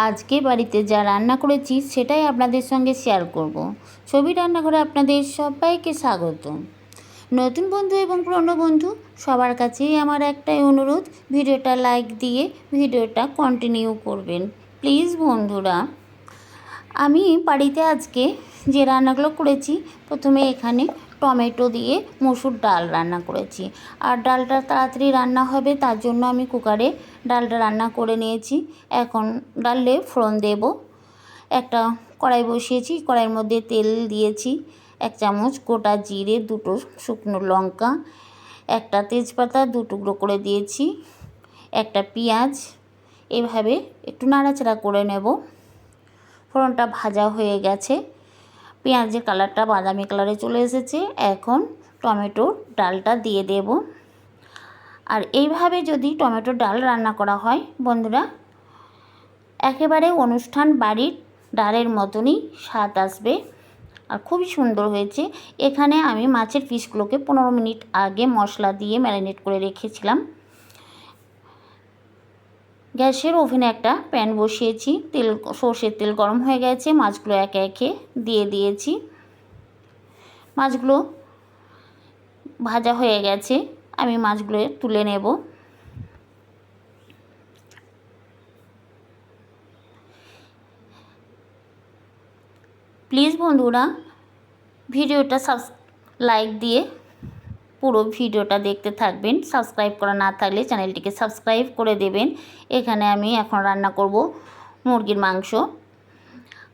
আজকে বাড়িতে যা রান্না করেছি সেটাই আপনাদের সঙ্গে শেয়ার করব। ছবি রান্নাঘরে আপনাদের সবাইকে স্বাগত। নতুন বন্ধু এবং পুরনো বন্ধু সবার কাছেই আমার একটাই অনুরোধ, ভিডিওটা লাইক দিয়ে ভিডিওটা কন্টিনিউ করবেন প্লিজ বন্ধুরা। আমি বাড়িতে আজকে যে রান্নাগুলো করেছি, প্রথমে এখানে টমেটো দিয়ে মসুর ডাল রান্না করেছি। আর ডালটা তাড়াতাড়ি রান্না হবে তার জন্য আমি কুকারে ডালটা রান্না করে নিয়েছি। এখন ডালে ফোড়ন দেব। একটা কড়াই বসিয়েছি, কড়াইয়ের মধ্যে তেল দিয়েছি, 1 চামচ গোটা জিরে, 2টো শুকনো লঙ্কা, একটা তেজপাতা 2 টুকরো করে দিয়েছি, একটা পেঁয়াজ। এভাবে একটু নাড়াচাড়া করে নেব। ফোড়নটা ভাজা হয়ে গেছে, পেঁয়াজের কালারটা বাদামি কালারে চলে এসেছে। এখন টমেটোর ডালটা দিয়ে দেব। আর এইভাবে যদি টমেটোর ডাল রান্না করা হয় বন্ধুরা, একেবারে অনুষ্ঠান বাড়ির ডালের মতনই স্বাদ আসবে আর খুবই সুন্দর হয়েছে। এখানে আমি মাছের পিসগুলোকে 15 মিনিট আগে মশলা দিয়ে ম্যারিনেট করে রেখেছিলাম। গ্যাসের ওভেনে একটা প্যান বসিয়েছি, সর্ষের তেল গরম হয়ে গেছে, মাছগুলো একে একে দিয়ে দিয়েছি। মাছগুলো ভাজা হয়ে গেছে, আমি মাছগুলো তুলে নেব। প্লিজ বন্ধুরা ভিডিওটা লাইক দিয়ে পুরো ভিডিওটা দেখতে থাকবেন। সাবস্ক্রাইব করা না থাকলে চ্যানেলটিকে সাবস্ক্রাইব করে দেবেন। এখানে আমি এখন রান্না করব মুরগির মাংস।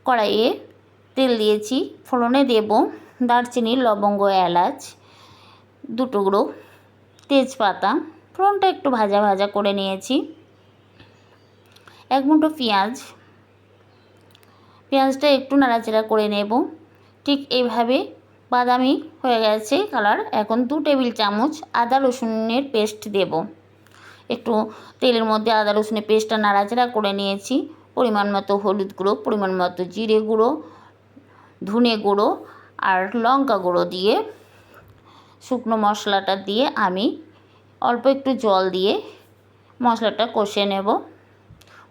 কড়াইয়ে তেল দিয়েছি, ফোড়নে দেব দারচিনি, লবঙ্গ, এলাচ 2 টুকরো, তেজপাতা। ফোড়নটা একটু ভাজা ভাজা করে নিয়েছি। 1 মুঠো পেঁয়াজটা একটু নাড়াচাড়া করে নেব। ঠিক এইভাবে বাদামি হয়ে গেছে কালার। এখন 2 টেবিল চামচ আদা রসুনের পেস্ট দেব। একটু তেলের মধ্যে আদা রসুনের পেস্টটা নাড়াচাড়া করে নিয়েছি। পরিমাণ মতো হলুদ গুঁড়ো, পরিমাণ মতো জিরে গুঁড়ো, ধনে গুঁড়ো আর লঙ্কা গুঁড়ো দিয়ে শুকনো মশলাটা দিয়ে আমি অল্প একটু জল দিয়ে মশলাটা কষে নেব।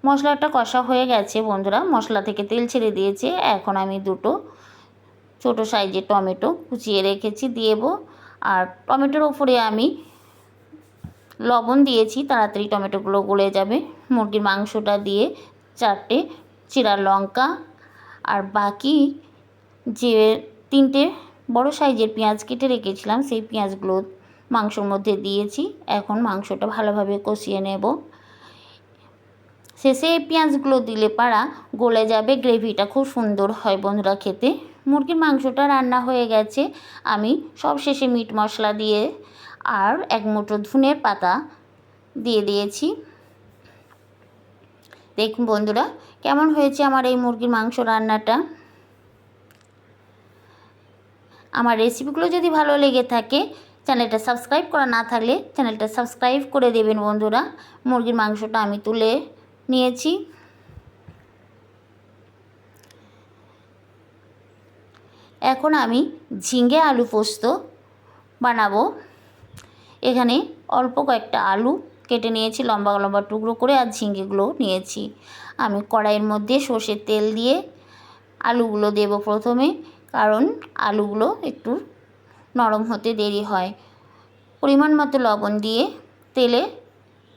মশলাটা কষা হয়ে গেছে বন্ধুরা, মশলা থেকে তেল ছেড়ে দিয়েছে। এখন আমি 2টো ছোটো সাইজের টমেটো কুচিয়ে রেখেছি দেব। আর টমেটোর ওপরে আমি লবণ দিয়েছি, তাড়াতাড়ি টমেটোগুলো গলে যাবে। মুরগির মাংসটা দিয়ে 4টে চিরা লঙ্কা আর বাকি যে 3টে বড় সাইজের পেঁয়াজ কেটে রেখেছিলাম সেই পেঁয়াজগুলো মাংসর মধ্যে দিয়েছি। এখন মাংসটা ভালোভাবে কষিয়ে নেব। শেষে এই পেঁয়াজগুলো দিলে পাড়া গলে যাবে, গ্রেভিটা খুব সুন্দর হয় বন্ধুরা খেতে। মুরগির মাংসটা রান্না হয়ে গেছে। আমি সব শেষে মিট মশলা দিয়ে আর 1 মুঠো ধনের পাতা দিয়ে দিয়েছি। দেখুন বন্ধুরা কেমন হয়েছে আমার এই মুরগির মাংস রান্নাটা। আমার রেসিপিগুলো যদি ভালো লেগে থাকে, চ্যানেলটা সাবস্ক্রাইব করা না থাকলে চ্যানেলটা সাবস্ক্রাইব করে দেবেন বন্ধুরা। মুরগির মাংসটা আমি তুলে নিয়েছি। এখন আমি ঝিঙে আলু পোস্ত বানাবো। এখানে অল্প কয়েকটা আলু কেটে নিয়েছি লম্বা লম্বা টুকরো করে, আর ঝিঙেগুলো নিয়েছি। আমি কড়াইয়ের মধ্যে সর্ষের তেল দিয়ে আলুগুলো দেব প্রথমে, কারণ আলুগুলো একটু নরম হতে দেরি হয়। পরিমাণ মতো লবণ দিয়ে তেলে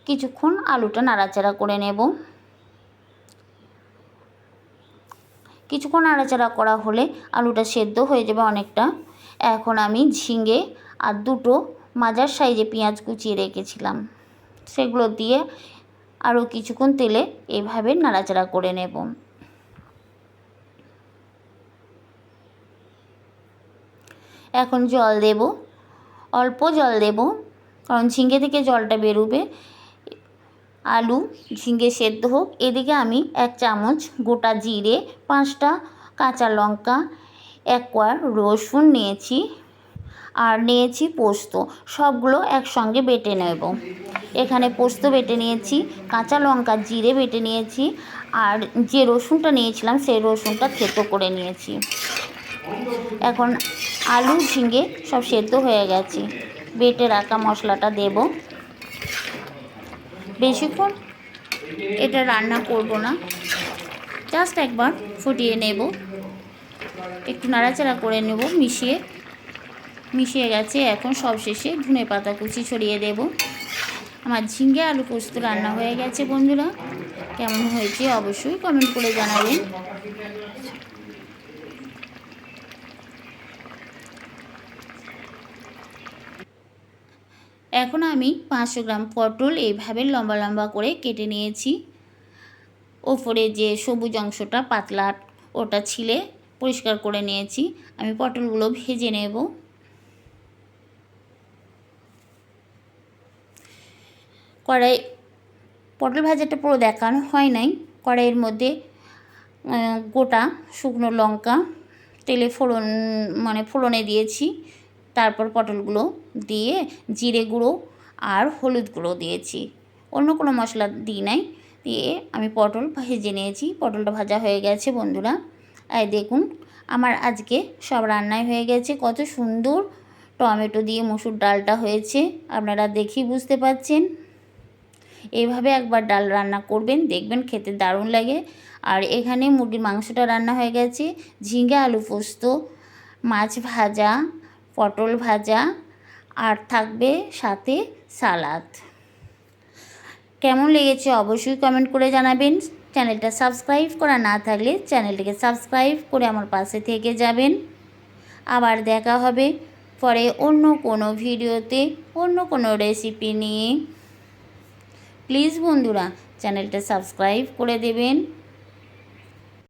কিছুক্ষণ আলুটা নাড়াচাড়া করে নেব। কিছুক্ষণ নাড়াচাড়া করা হলে আলুটা সেদ্ধ হয়ে যাবে অনেকটা। এখন আমি ঝিঙে আর 2টো মাঝার সাইজে পেঁয়াজ কুচিয়ে রেখেছিলাম সেগুলো দিয়ে আরও কিছুক্ষণ তেলে এইভাবে নাড়াচাড়া করে নেব। এখন জল দেব, অল্প জল দেব, কারণ ঝিঙে থেকে জলটা বেরোবে। আলু ঝিঙে সেদ্ধ হোক। এদিকে আমি 1 চামচ গোটা জিরে, 5টা কাঁচা লঙ্কা, 1 কোয়া রসুন নিয়েছি আর নিয়েছি পোস্ত। সবগুলো একসঙ্গে বেটে নেব। এখানে পোস্ত বেটে নিয়েছি, কাঁচা লঙ্কা জিরে বেটে নিয়েছি, আর যে রসুনটা নিয়েছিলাম সেই রসুনটা থেতো করে নিয়েছি। এখন আলু ঝিঙে সব সেদ্ধ হয়ে গেছে, বেটে রাখা মশলাটা দেব। বেশিক্ষণ এটা রান্না করব না, জাস্ট একবার ফুটিয়ে নেব, একটু নাড়াচাড়া করে নেব। মিশিয়ে গেছে। এখন সবশেষে ধনে পাতা কুচি ছড়িয়ে দেব। আমার ঝিঙে আলু পোস্ত রান্না হয়ে গেছে বন্ধুরা। কেমন হয়েছে অবশ্যই কমেন্ট করে জানাবেন। এখন আমি 500 গ্রাম পটল এইভাবে লম্বা লম্বা করে কেটে নিয়েছি। ওপরে যে সবুজ অংশটা পাতলা ওটা ছিলে পরিষ্কার করে নিয়েছি। আমি পটলগুলো ভেজে নেব। কড়াই পটল ভাজাটা পুরো দেখানো হয় নাই। কড়াইয়ের মধ্যে গোটা শুকনো লঙ্কা তেলে ফোড়নে দিয়েছি। তারপর পটলগুলো দিয়ে জিরে গুঁড়ো আর হলুদ গুঁড়ো দিয়েছি, অন্য কোনো মশলা দিই নাই। দিয়ে আমি পটল ভেজে নিয়েছি। পটলটা ভাজা হয়ে গেছে বন্ধুরা। আর দেখুন আমার আজকে সব রান্নাই হয়ে গেছে। কত সুন্দর টমেটো দিয়ে মসুর ডালটা হয়েছে, আপনারা দেখেই বুঝতে পারছেন। এইভাবে একবার ডাল রান্না করবেন, দেখবেন খেতে দারুণ লাগে। আর এখানে মুরগির মাংসটা রান্না হয়ে গেছে, ঝিঙে আলু পোস্ত, মাছ ভাজা, পটল ভাজা আর থাকবে সাথে সালাদ। কেমন লেগেছে অবশ্যই কমেন্ট করে জানাবেন। চ্যানেলটা সাবস্ক্রাইব করা না থাকলে চ্যানেলটিকে সাবস্ক্রাইব করে আমার পাশে থেকে যাবেন। আবার দেখা হবে পরে অন্য কোনো ভিডিওতে অন্য কোনো রেসিপি নিয়ে। প্লিজ বন্ধুরা চ্যানেলটা সাবস্ক্রাইব করে দেবেন।